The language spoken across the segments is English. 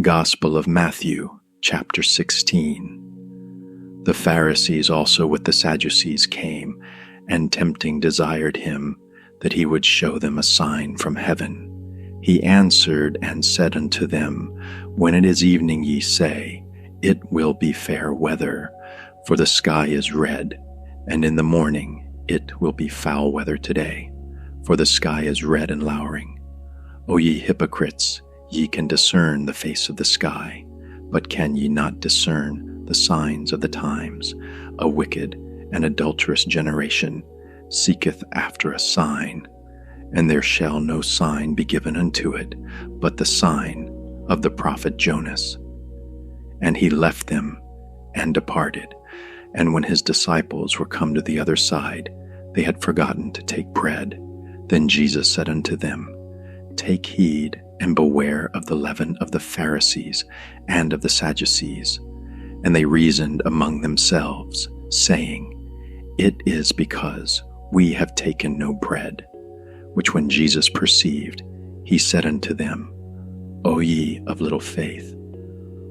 Gospel of Matthew, chapter 16. The Pharisees also with the Sadducees came, and tempting desired him that he would show them a sign from heaven. He answered and said unto them, When it is evening ye say, It will be fair weather, for the sky is red, and in the morning it will be foul weather today, for the sky is red and lowering. O ye hypocrites, ye can discern the face of the sky, but can ye not discern the signs of the times? A wicked and adulterous generation seeketh after a sign, and there shall no sign be given unto it, but the sign of the prophet Jonas. And he left them and departed. And when his disciples were come to the other side, they had forgotten to take bread. Then Jesus said unto them, Take heed and beware of the leaven of the Pharisees and of the Sadducees. And they reasoned among themselves, saying, It is because we have taken no bread. Which when Jesus perceived, he said unto them, O ye of little faith,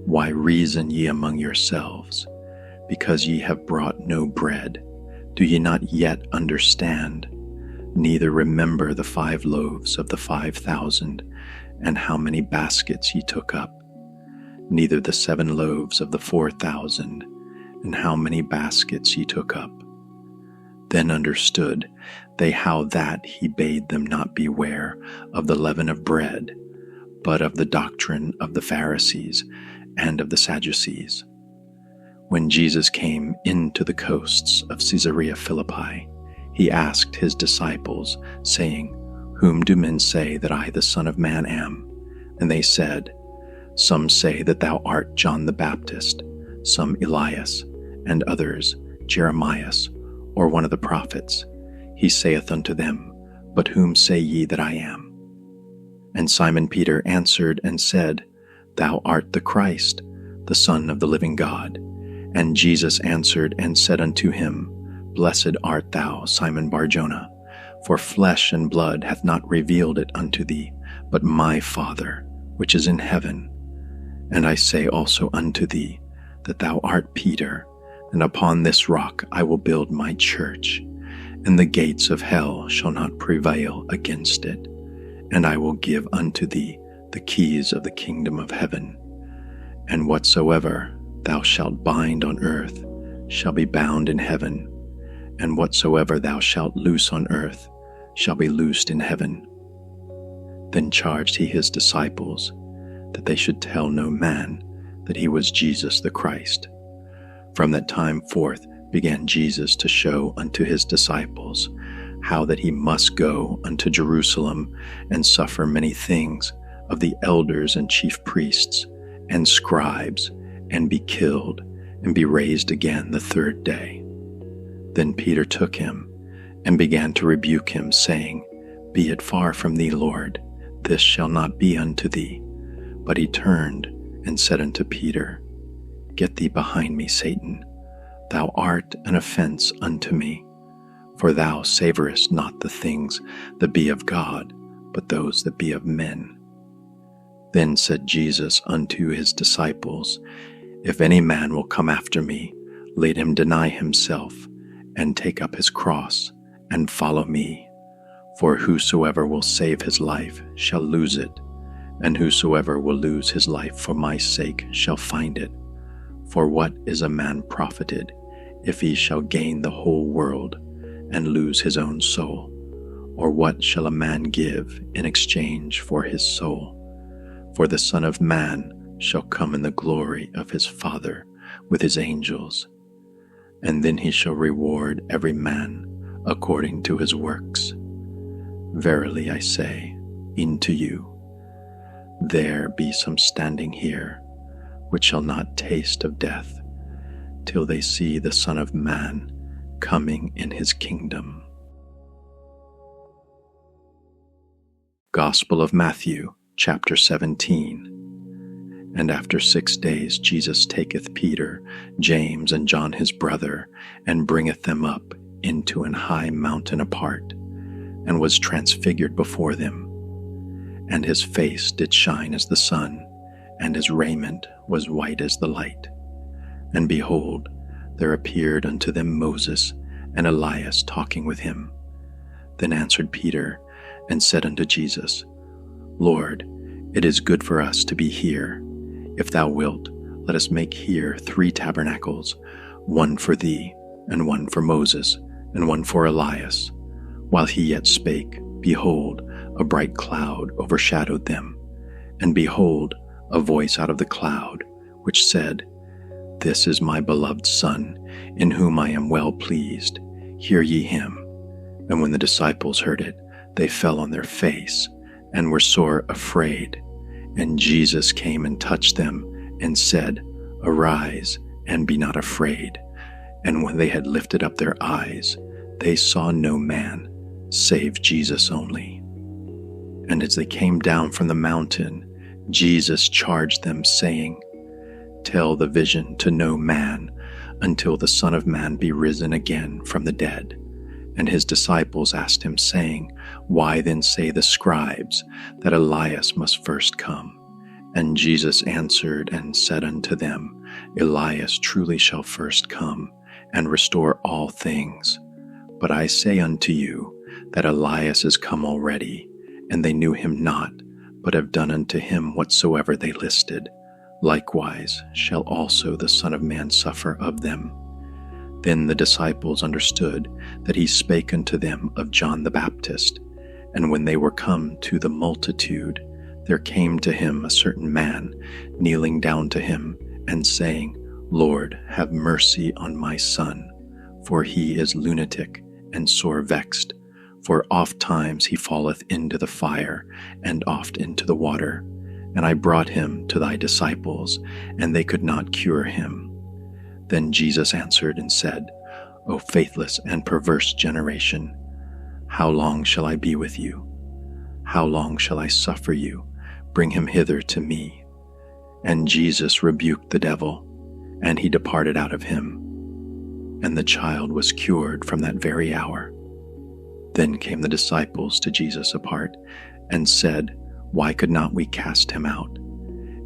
why reason ye among yourselves? Because ye have brought no bread, do ye not yet understand? Neither remember the 5 loaves of the 5,000, and how many baskets ye took up, neither the 7 loaves of the 4,000, and how many baskets ye took up. Then understood they how that he bade them not beware of the leaven of bread, but of the doctrine of the Pharisees and of the Sadducees. When Jesus came into the coasts of Caesarea Philippi, he asked his disciples, saying, Whom do men say that I the Son of Man am? And they said, Some say that thou art John the Baptist, some Elias, and others Jeremias, or one of the prophets. He saith unto them, But whom say ye that I am? And Simon Peter answered and said, Thou art the Christ, the Son of the living God. And Jesus answered and said unto him, Blessed art thou, Simon Bar-Jonah, for flesh and blood hath not revealed it unto thee, but my Father, which is in heaven. And I say also unto thee, that thou art Peter, and upon this rock I will build my church, and the gates of hell shall not prevail against it. And I will give unto thee the keys of the kingdom of heaven. And whatsoever thou shalt bind on earth shall be bound in heaven, and whatsoever thou shalt loose on earth shall be loosed in heaven. Then charged he his disciples that they should tell no man that he was Jesus the Christ. From that time forth began Jesus to show unto his disciples how that he must go unto Jerusalem and suffer many things of the elders and chief priests and scribes, and be killed, and be raised again the 3rd day. Then Peter took him, and began to rebuke him, saying, Be it far from thee, Lord, this shall not be unto thee. But he turned, and said unto Peter, Get thee behind me, Satan. Thou art an offense unto me, for thou savorest not the things that be of God, but those that be of men. Then said Jesus unto his disciples, If any man will come after me, let him deny himself, and take up his cross, and follow me. For whosoever will save his life shall lose it, and whosoever will lose his life for my sake shall find it. For what is a man profited, if he shall gain the whole world, and lose his own soul? Or what shall a man give in exchange for his soul? For the Son of Man shall come in the glory of his Father with his angels, and then he shall reward every man according to his works. Verily I say unto you, there be some standing here which shall not taste of death till they see the Son of Man coming in his kingdom. Gospel of Matthew, chapter 17. And after 6 days Jesus taketh Peter, James, and John his brother, and bringeth them up into an high mountain apart, and was transfigured before them. And his face did shine as the sun, and his raiment was white as the light. And behold, there appeared unto them Moses and Elias talking with him. Then answered Peter and said unto Jesus, Lord, it is good for us to be here. If thou wilt, let us make here 3 tabernacles, one for thee, and one for Moses, and one for Elias. While he yet spake, behold, a bright cloud overshadowed them. And behold, a voice out of the cloud, which said, This is my beloved Son, in whom I am well pleased. Hear ye him. And when the disciples heard it, they fell on their face, and were sore afraid. And Jesus came and touched them, and said, Arise, and be not afraid. And when they had lifted up their eyes, they saw no man, save Jesus only. And as they came down from the mountain, Jesus charged them, saying, Tell the vision to no man, until the Son of Man be risen again from the dead. And his disciples asked him, saying, Why then say the scribes that Elias must first come? And Jesus answered and said unto them, Elias truly shall first come, and restore all things. But I say unto you, that Elias is come already, and they knew him not, but have done unto him whatsoever they listed. Likewise shall also the Son of Man suffer of them. Then the disciples understood that he spake unto them of John the Baptist. And when they were come to the multitude, there came to him a certain man, kneeling down to him, and saying, Lord, have mercy on my son, for he is lunatic and sore vexed. For oft times he falleth into the fire, and oft into the water. And I brought him to thy disciples, and they could not cure him. Then Jesus answered and said, O faithless and perverse generation, how long shall I be with you? How long shall I suffer you? Bring him hither to me. And Jesus rebuked the devil, and he departed out of him. And the child was cured from that very hour. Then came the disciples to Jesus apart, and said, Why could not we cast him out?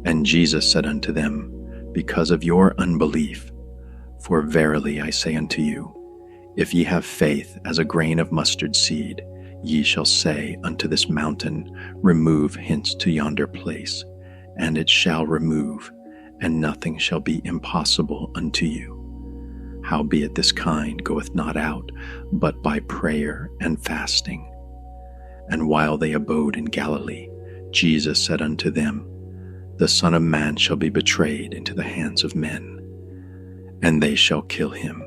And Jesus said unto them, Because of your unbelief. For verily I say unto you, if ye have faith as a grain of mustard seed, ye shall say unto this mountain, Remove hence to yonder place, and it shall remove, and nothing shall be impossible unto you. Howbeit this kind goeth not out, but by prayer and fasting. And while they abode in Galilee, Jesus said unto them, The Son of Man shall be betrayed into the hands of men, and they shall kill him,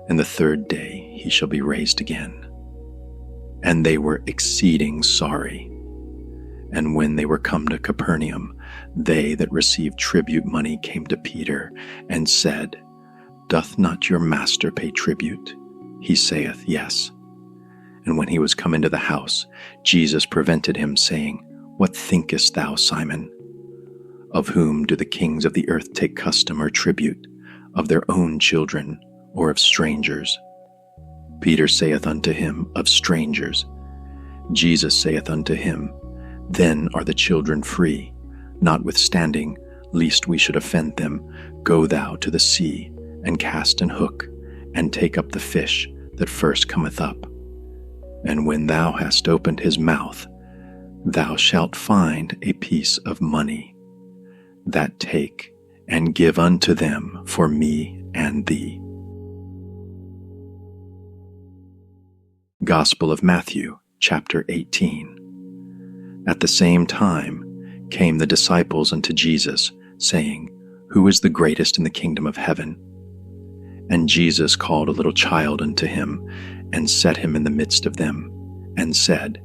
and the 3rd day he shall be raised again. And they were exceeding sorry. And when they were come to Capernaum, they that received tribute money came to Peter, and said, Doth not your master pay tribute? He saith, Yes. And when he was come into the house, Jesus prevented him, saying, What thinkest thou, Simon? Of whom do the kings of the earth take custom or tribute? Of their own children, or of strangers? Peter saith unto him, Of strangers. Jesus saith unto him, Then are the children free. Notwithstanding, lest we should offend them, go thou to the sea, and cast an hook, and take up the fish that first cometh up. And when thou hast opened his mouth, thou shalt find a piece of money. That take, and give unto them for me and thee. Gospel of Matthew, chapter 18. At the same time came the disciples unto Jesus, saying, Who is the greatest in the kingdom of heaven? And Jesus called a little child unto him, and set him in the midst of them, and said,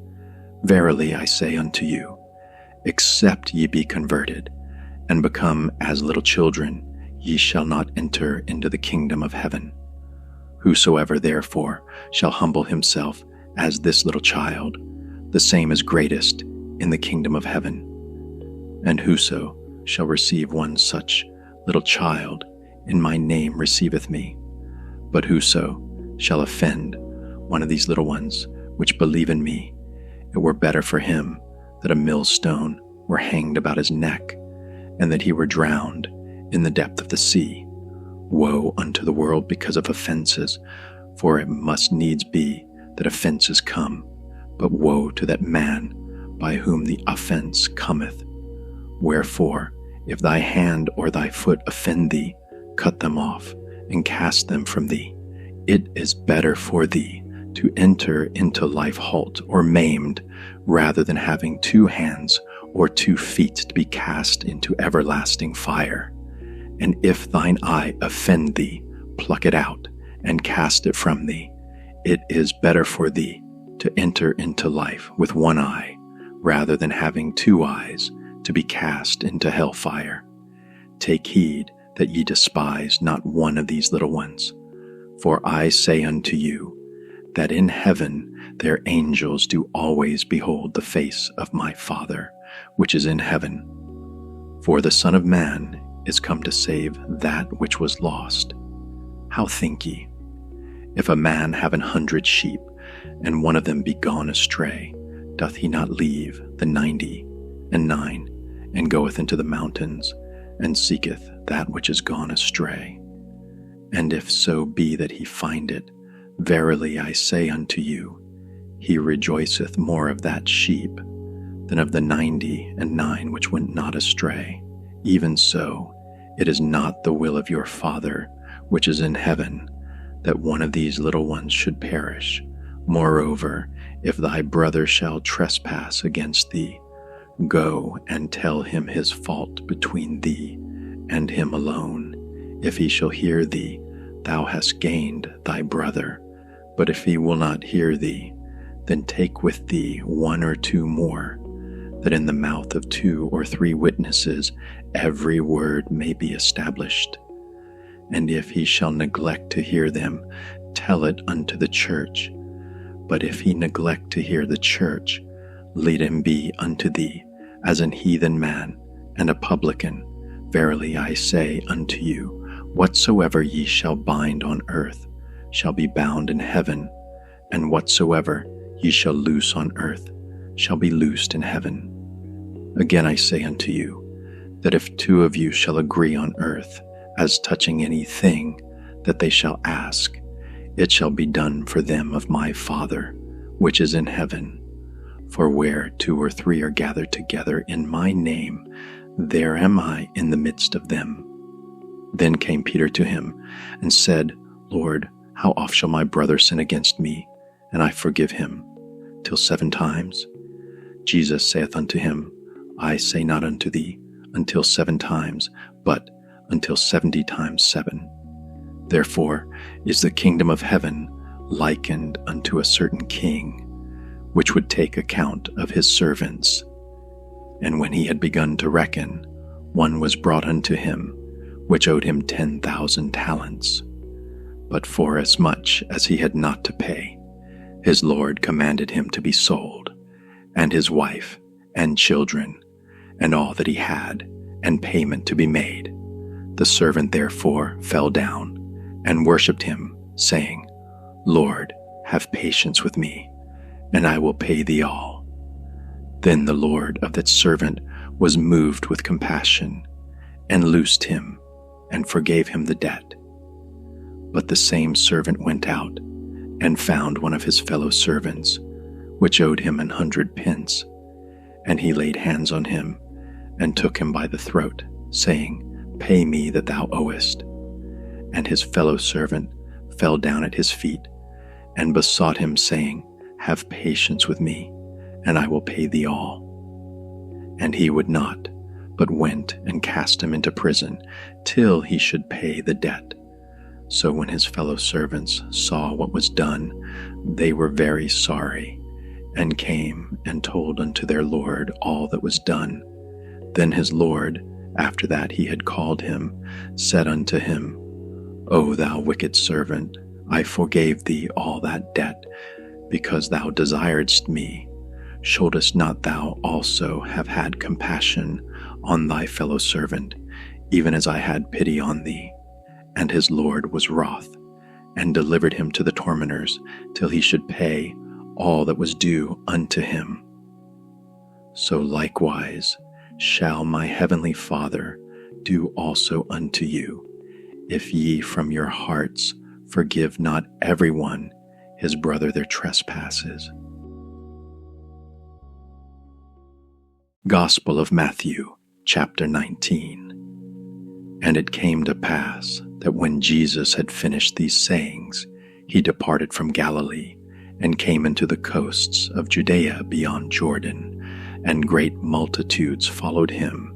Verily I say unto you, except ye be converted, and become as little children, ye shall not enter into the kingdom of heaven. Whosoever therefore shall humble himself as this little child, the same is greatest in the kingdom of heaven. And whoso shall receive one such little child in my name receiveth me. But whoso shall offend one of these little ones which believe in me, it were better for him that a millstone were hanged about his neck, and that he were drowned in the depth of the sea. Woe unto the world because of offenses, for it must needs be that offenses come, but woe to that man by whom the offense cometh. Wherefore, if thy hand or thy foot offend thee, cut them off, and cast them from thee. It is better for thee to enter into life halt or maimed, rather than having 2 hands or 2 feet to be cast into everlasting fire. And if thine eye offend thee, pluck it out, and cast it from thee. It is better for thee to enter into life with 1 eye, rather than having 2 eyes to be cast into hellfire. Take heed that ye despise not one of these little ones. For I say unto you, that in heaven their angels do always behold the face of my Father, which is in heaven. For the Son of Man is come to save that which was lost. How think ye? If a man have 100 sheep, and one of them be gone astray, doth he not leave the 99, and goeth into the mountains, and seeketh that which is gone astray? And if so be that he find it, verily I say unto you, he rejoiceth more of that sheep than of the 99 which went not astray. Even so, it is not the will of your Father which is in heaven, that one of these little ones should perish. Moreover, if thy brother shall trespass against thee, go and tell him his fault between thee and him alone. If he shall hear thee, thou hast gained thy brother. But if he will not hear thee, then take with thee 1 or 2 more, that in the mouth of 2 or 3 witnesses every word may be established. And if he shall neglect to hear them, tell it unto the church. But if he neglect to hear the church, let him be unto thee as an heathen man and a publican. Verily I say unto you, whatsoever ye shall bind on earth shall be bound in heaven, and whatsoever ye shall loose on earth shall be loosed in heaven. Again I say unto you, that if 2 of you shall agree on earth as touching anything that they shall ask, it shall be done for them of my Father which is in heaven. For where 2 or 3 are gathered together in my name, there am I in the midst of them. Then came Peter to him, and said, Lord, how oft shall my brother sin against me, and I forgive him? Till 7 times? Jesus saith unto him, I say not unto thee, until 7 times, but until 70 times 7. Therefore is the kingdom of heaven likened unto a certain king, which would take account of his servants. And when he had begun to reckon, one was brought unto him, which owed him 10,000 talents. But forasmuch as he had not to pay, his Lord commanded him to be sold, and his wife, and children, and all that he had, and payment to be made. The servant therefore fell down, and worshipped him, saying, Lord, have patience with me, and I will pay thee all. Then the Lord of that servant was moved with compassion, and loosed him, and forgave him the debt. But the same servant went out, and found one of his fellow servants, which owed him 100 pence. And he laid hands on him, and took him by the throat, saying, Pay me that thou owest. And his fellow servant fell down at his feet, and besought him, saying, Have patience with me, and I will pay thee all. And he would not, but went and cast him into prison, till he should pay the debt. So when his fellow servants saw what was done, they were very sorry, and came and told unto their Lord all that was done. Then his Lord, after that he had called him, said unto him, O thou wicked servant, I forgave thee all that debt, because thou desiredst me. Shouldest not thou also have had compassion on thy fellow servant, even as I had pity on thee? And his Lord was wroth, and delivered him to the tormentors, till he should pay all that was due unto him. So likewise, shall my heavenly Father do also unto you, if ye from your hearts forgive not everyone his brother their trespasses. Gospel of Matthew, chapter 19. And it came to pass that when Jesus had finished these sayings, he departed from Galilee, and came into the coasts of Judea beyond Jordan, and great multitudes followed him,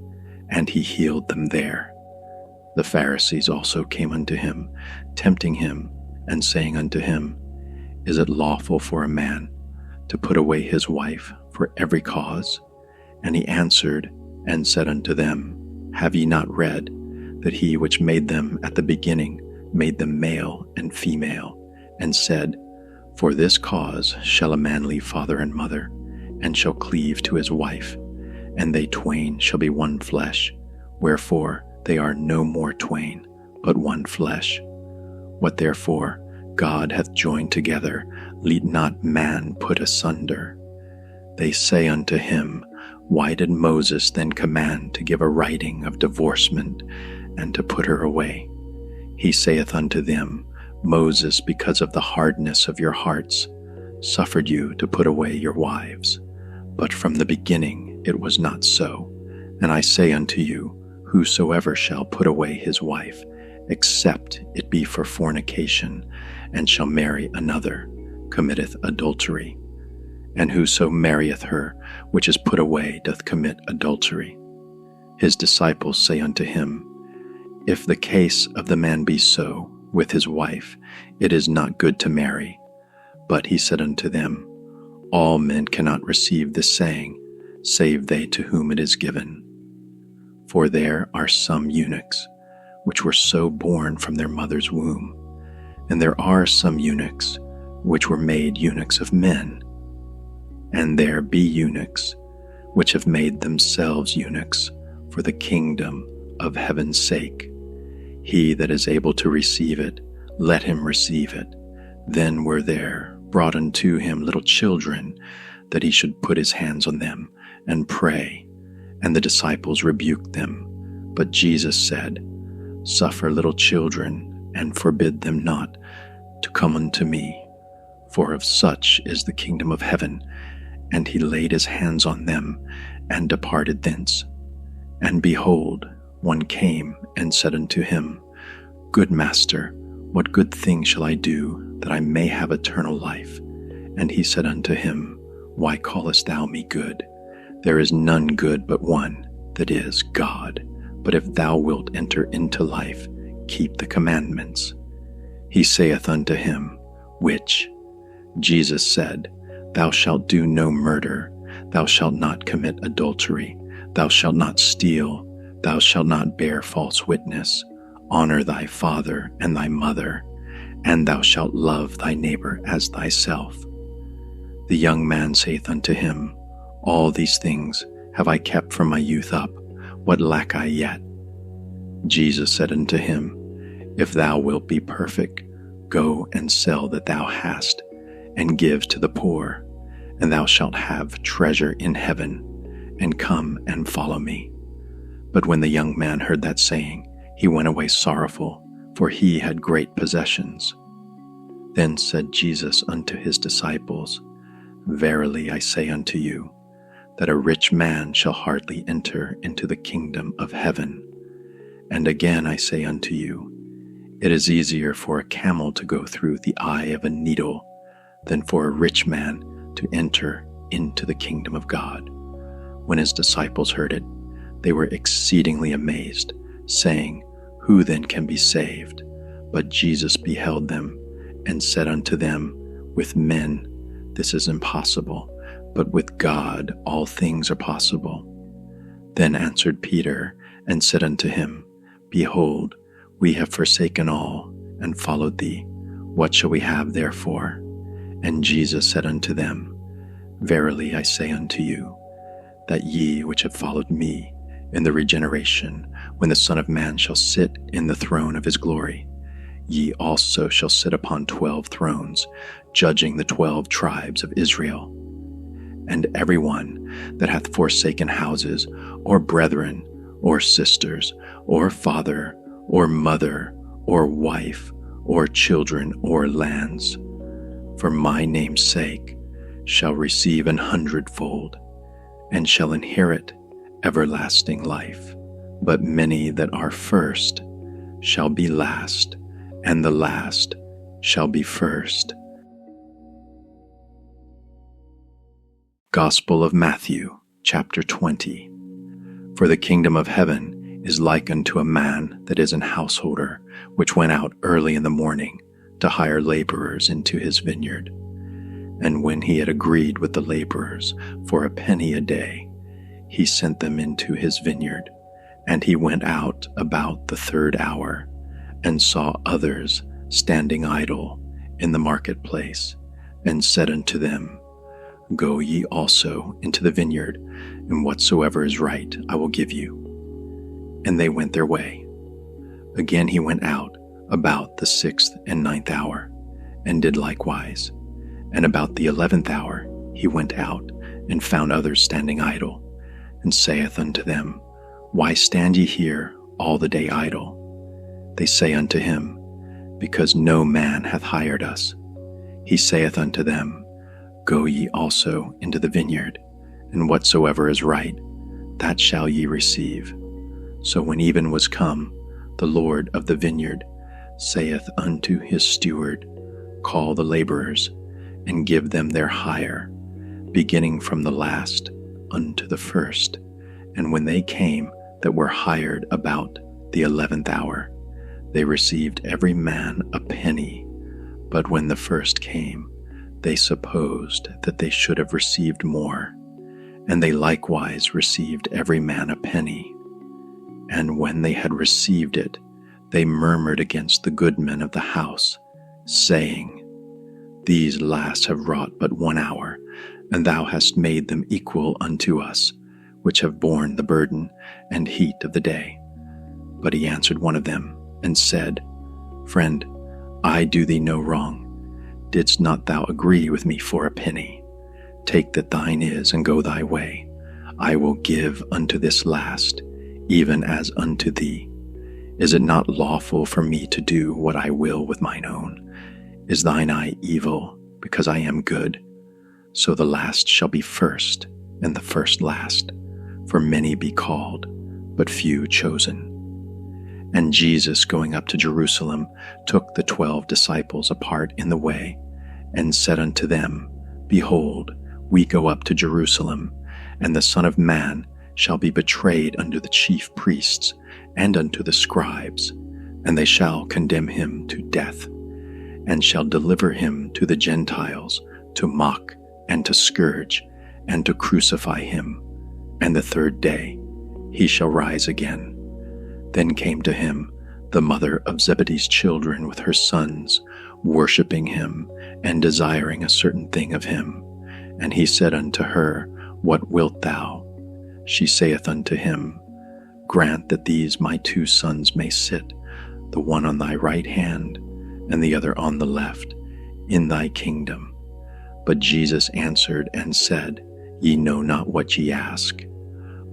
and he healed them there. The Pharisees also came unto him, tempting him, and saying unto him, Is it lawful for a man to put away his wife for every cause? And he answered and said unto them, Have ye not read that he which made them at the beginning made them male and female, and said, For this cause shall a man leave father and mother, and shall cleave to his wife, and they twain shall be one flesh, wherefore they are no more twain, but one flesh. What therefore God hath joined together, let not man put asunder. They say unto him, Why did Moses then command to give a writing of divorcement, and to put her away? He saith unto them, Moses, because of the hardness of your hearts, suffered you to put away your wives. But from the beginning it was not so. And I say unto you, Whosoever shall put away his wife, except it be for fornication, and shall marry another, committeth adultery. And whoso marrieth her which is put away doth commit adultery. His disciples say unto him, If the case of the man be so with his wife, it is not good to marry. But he said unto them, All men cannot receive this saying, save they to whom it is given. For there are some eunuchs, which were so born from their mother's womb, and there are some eunuchs, which were made eunuchs of men. And there be eunuchs, which have made themselves eunuchs for the kingdom of heaven's sake. He that is able to receive it, let him receive it. Then were there brought unto him little children, that he should put his hands on them and pray. And the disciples rebuked them. But Jesus said, Suffer little children, and forbid them not to come unto me, for of such is the kingdom of heaven. And he laid his hands on them, and departed thence. And behold, one came and said unto him, Good Master, what good thing shall I do, that I may have eternal life? And he said unto him, Why callest thou me good? There is none good but one, that is, God. But if thou wilt enter into life, keep the commandments. He saith unto him, Which? Jesus said, Thou shalt do no murder, thou shalt not commit adultery, thou shalt not steal, thou shalt not bear false witness, honor thy father and thy mother, and thou shalt love thy neighbor as thyself. The young man saith unto him, All these things have I kept from my youth up. What lack I yet? Jesus said unto him, If thou wilt be perfect, go and sell that thou hast, and give to the poor, and thou shalt have treasure in heaven, and come and follow me. But when the young man heard that saying, he went away sorrowful, for he had great possessions. Then said Jesus unto his disciples, Verily I say unto you, that a rich man shall hardly enter into the kingdom of heaven. And again I say unto you, it is easier for a camel to go through the eye of a needle than for a rich man to enter into the kingdom of God. When his disciples heard it, they were exceedingly amazed, saying, Who then can be saved? But Jesus beheld them, and said unto them, With men this is impossible, but with God all things are possible. Then answered Peter, and said unto him, Behold, we have forsaken all, and followed thee. What shall we have therefore? And Jesus said unto them, Verily I say unto you, that ye which have followed me in the regeneration, when the Son of Man shall sit in the throne of his glory, ye also shall sit upon 12 thrones, judging the 12 tribes of Israel. and every one that hath forsaken houses, or brethren, or sisters, or father, or mother, or wife, or children, or lands, for my name's sake, shall receive 100-fold, and shall inherit everlasting life. But many that are first shall be last, and the last shall be first. Gospel of Matthew, chapter 20. For the kingdom of heaven is like unto a man that is an householder, which went out early in the morning to hire laborers into his vineyard. And when he had agreed with the laborers for a penny a day, he sent them into his vineyard. And he went out about the 3rd hour, and saw others standing idle in the marketplace, and said unto them, Go ye also into the vineyard, and whatsoever is right I will give you. And they went their way. Again he went out about the 6th and 9th hour, and did likewise. And about the 11th hour he went out, and found others standing idle, and saith unto them, Why stand ye here all the day idle? They say unto him, Because no man hath hired us. He saith unto them, Go ye also into the vineyard, and whatsoever is right, that shall ye receive. So when even was come, the Lord of the vineyard saith unto his steward, Call the laborers, and give them their hire, beginning from the last unto the first. And when they came that were hired about the 11th hour, they received every man a penny. But when the first came, they supposed that they should have received more, and they likewise received every man a penny. And when they had received it, they murmured against the goodman of the house, saying, These last have wrought but 1 hour, and thou hast made them equal unto us, which have borne the burden and heat of the day. But he answered one of them, and said, Friend, I do thee no wrong. Didst not thou agree with me for a penny? Take that thine is, and go thy way. I will give unto this last, even as unto thee. Is it not lawful for me to do what I will with mine own? Is thine eye evil, because I am good? So the last shall be first, and the first last. For many be called, but few chosen. And Jesus, going up to Jerusalem, took the 12 disciples apart in the way, and said unto them, Behold, we go up to Jerusalem, and the Son of Man shall be betrayed unto the chief priests and unto the scribes, and they shall condemn him to death, and shall deliver him to the Gentiles to mock and to scourge and to crucify him. And the 3rd day he shall rise again. Then came to him the mother of Zebedee's children with her sons, worshipping him and desiring a certain thing of him. And he said unto her, What wilt thou? She saith unto him, Grant that these my 2 sons may sit, the one on thy right hand, and the other on the left, in thy kingdom. But Jesus answered and said, Ye know not what ye ask.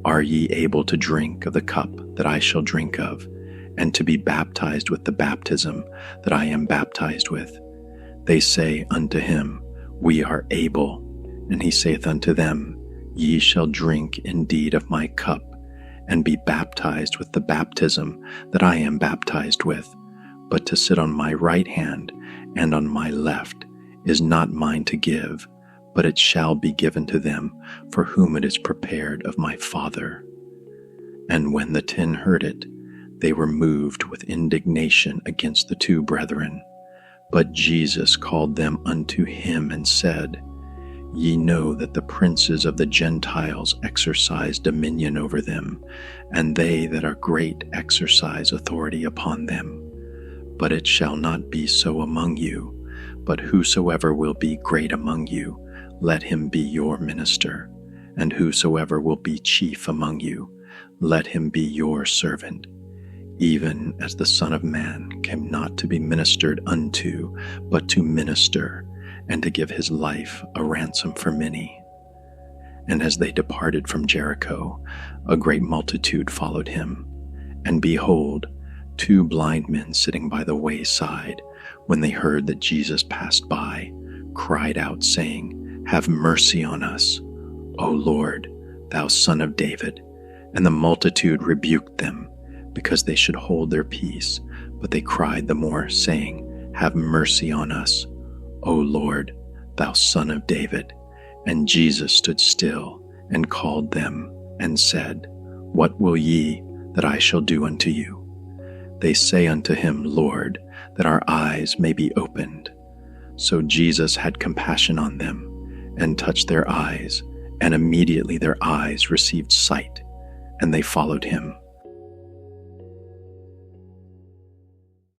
Are ye able to drink of the cup that I shall drink of, and to be baptized with the baptism that I am baptized with? They say unto him, We are able. And he saith unto them, Ye shall drink indeed of my cup, and be baptized with the baptism that I am baptized with. But to sit on my right hand and on my left is not mine to give, but it shall be given to them for whom it is prepared of my Father. And when the 10 heard it, they were moved with indignation against the 2 brethren. But Jesus called them unto him and said, Ye know that the princes of the Gentiles exercise dominion over them, and they that are great exercise authority upon them. But it shall not be so among you, but whosoever will be great among you, let him be your minister, and whosoever will be chief among you, let him be your servant. Even as the Son of Man came not to be ministered unto, but to minister, and to give his life a ransom for many. And as they departed from Jericho, a great multitude followed him. And behold, 2 blind men sitting by the wayside, when they heard that Jesus passed by, cried out, saying, Have mercy on us, O Lord, thou Son of David. And the multitude rebuked them, because they should hold their peace. But they cried the more, saying, Have mercy on us, O Lord, thou Son of David. And Jesus stood still, and called them, and said, What will ye that I shall do unto you? They say unto him, Lord, that our eyes may be opened. So Jesus had compassion on them, and touched their eyes, and immediately their eyes received sight, and they followed him.